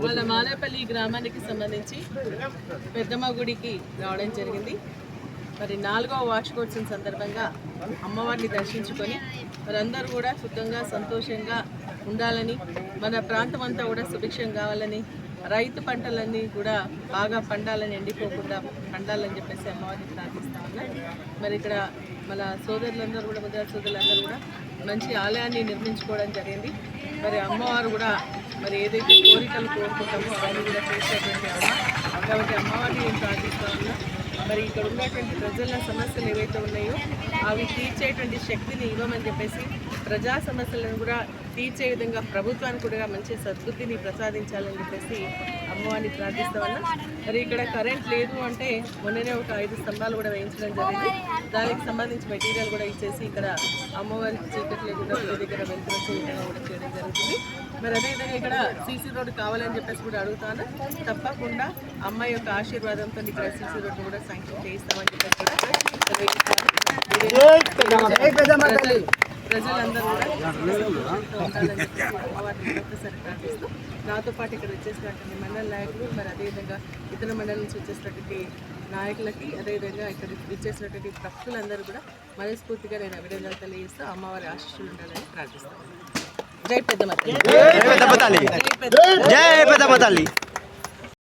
వాళ్ళ మానేపల్లి గ్రామానికి సంబంధించి పెద్దమ్మ గుడికి రావడం జరిగింది. మరి 4వ వార్షికోత్సవం సందర్భంగా అమ్మవారిని దర్శించుకొని మరందరూ కూడా సుఖంగా సంతోషంగా ఉండాలని, మన ప్రాంతం అంతా కూడా సుభిక్షం కావాలని, రైతు పంటలన్నీ కూడా బాగా పండాలని, ఎండిపోకుండా పండాలని చెప్పేసి అమ్మవారిని ప్రార్థిస్తా ఉన్నా. మరి ఇక్కడ మన సోదరులందరూ కూడా, ముద్రా సోదరులందరూ కూడా మంచి ఆలయాన్ని నిర్మించుకోవడం జరిగింది. మరి అమ్మవారు కూడా మరి ఏదైతే కోరికలు కోరుకుంటామో అవన్నీ కూడా చేసేటువంటి అమ్మ. కాబట్టి అమ్మవారిని నేను ప్రార్థిస్తా ఉన్నా. మరి ఇక్కడ ఉన్నటువంటి ప్రజల సమస్యలు ఏవైతే ఉన్నాయో అవి తీర్చేటువంటి శక్తిని ఇవ్వమని చెప్పేసి, ప్రజా సమస్యలను కూడా తీర్చే విధంగా ప్రభుత్వానికి కూడా మంచి సద్బుద్ధిని ప్రసాదించాలని చెప్పేసి అమ్మవారిని ప్రార్థిస్తా ఉన్నా. మరి ఇక్కడ కరెంట్ లేదు అంటే మొన్ననే ఒక 5 స్తంభాలు కూడా వేయించడం జరిగింది. దానికి సంబంధించి మెటీరియల్ కూడా ఇచ్చేసి ఇక్కడ అమ్మవారికి చీకటి లేకుండా గుడి దగ్గర వెళ్తున్న విధంగా కూడా చేయడం జరుగుతుంది. మరి అదేవిధంగా ఇక్కడ సీసీ రోడ్డు కావాలని చెప్పేసి కూడా అడుగుతాను. తప్పకుండా అమ్మాయి యొక్క ఆశీర్వాదంతో ఇక్కడ సీసీ రోడ్డు కూడా శాంక్షన్ చేయిస్తామని చెప్పేసి కూడా ప్రజలందరూ కూడా ఉండాలని చెప్పేసి అమ్మవారిని ఒక్కసారి ప్రార్థిస్తూ, నాతో పాటు ఇక్కడ వచ్చేసినటువంటి మండల నాయకులు, మరి అదేవిధంగా ఇతర మండలం నుంచి వచ్చేసినటువంటి నాయకులకి, అదేవిధంగా ఇక్కడ ఇచ్చేసినటువంటి భక్తులందరూ కూడా మనస్ఫూర్తిగా నేను అభినందనలు తెలియజేస్తూ అమ్మవారి ఆశీస్సులు ఉండాలని ప్రార్థిస్తాను. జై పెద్దమ్మ తల్లి.